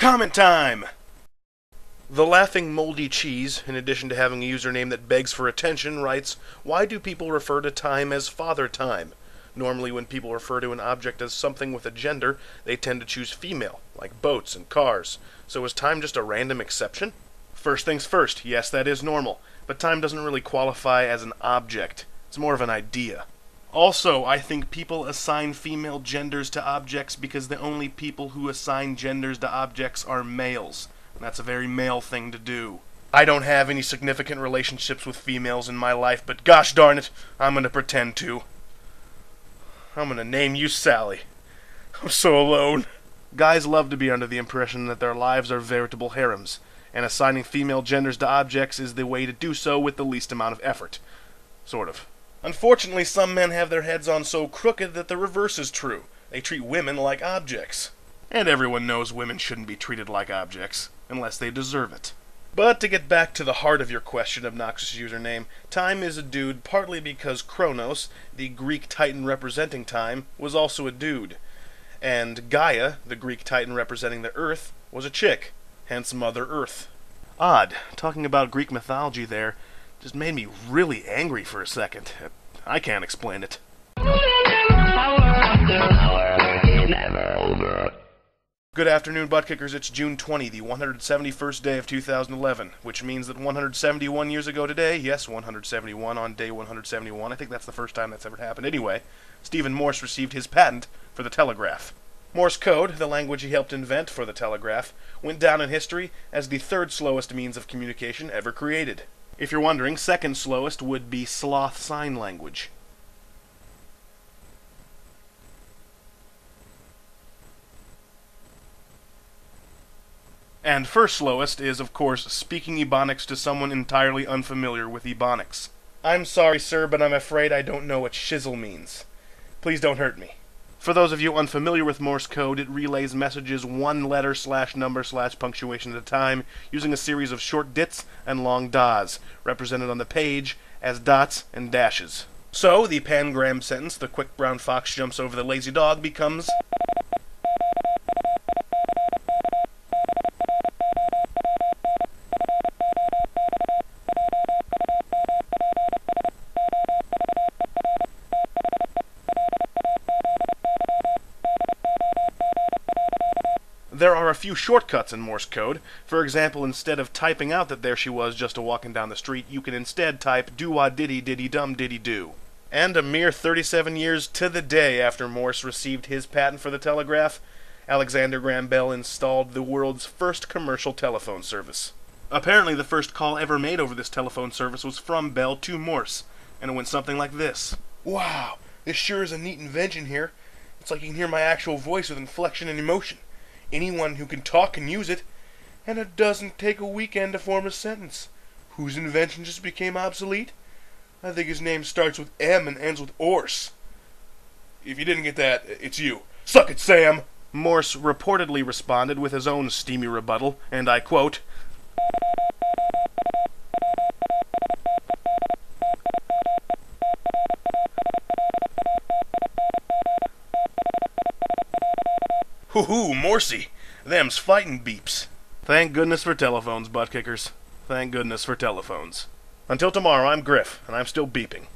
Comment time! The Laughing Moldy Cheese, in addition to having a username that begs for attention, writes, "Why do people refer to time as father time? Normally when people refer to an object as something with a gender, they tend to choose female, like boats and cars. So is time just a random exception?" First things first, yes, that is normal, but time doesn't really qualify as an object. It's more of an idea. Also, I think people assign female genders to objects because the only people who assign genders to objects are males. And that's a very male thing to do. I don't have any significant relationships with females in my life, but gosh darn it, I'm gonna pretend to. I'm gonna name you Sally. I'm so alone. Guys love to be under the impression that their lives are veritable harems, and assigning female genders to objects is the way to do so with the least amount of effort. Sort of. Unfortunately, some men have their heads on so crooked that the reverse is true. They treat women like objects. And everyone knows women shouldn't be treated like objects, unless they deserve it. But to get back to the heart of your question, obnoxious username, time is a dude partly because Kronos, the Greek titan representing time, was also a dude. And Gaia, the Greek titan representing the Earth, was a chick, hence Mother Earth. Odd, talking about Greek mythology there just made me really angry for a second. I can't explain it. Good afternoon, butt kickers. It's June 20, the 171st day of 2011, which means that 171 years ago today, yes, 171 on day 171, I think that's the first time that's ever happened. Anyway, Stephen Morse received his patent for the telegraph. Morse code, the language he helped invent for the telegraph, went down in history as the third slowest means of communication ever created. If you're wondering, second slowest would be sloth sign language. And first slowest is, of course, speaking Ebonics to someone entirely unfamiliar with Ebonics. I'm sorry, sir, but I'm afraid I don't know what shizzle means. Please don't hurt me. For those of you unfamiliar with Morse code, it relays messages one letter / number / punctuation at a time, using a series of short dits and long das, represented on the page as dots and dashes. So, the pangram sentence, "The quick brown fox jumps over the lazy dog," becomes... There are a few shortcuts in Morse code. For example, instead of typing out that there she was just a-walking down the street, you can instead type do-wah-diddy-diddy-dum-diddy-do. And a mere 37 years to the day after Morse received his patent for the telegraph, Alexander Graham Bell installed the world's first commercial telephone service. Apparently the first call ever made over this telephone service was from Bell to Morse, and it went something like this. "Wow, this sure is a neat invention here. It's like you can hear my actual voice with inflection and emotion. Anyone who can talk can use it, and it doesn't take a weekend to form a sentence. Whose invention just became obsolete? I think his name starts with M and ends with Orse. If you didn't get that, it's you. Suck it, Sam!" Morse reportedly responded with his own steamy rebuttal, and I quote, "Hoo-hoo, Morsey, them's fightin' beeps." Thank goodness for telephones, butt kickers. Thank goodness for telephones. Until tomorrow, I'm Griff, and I'm still beeping.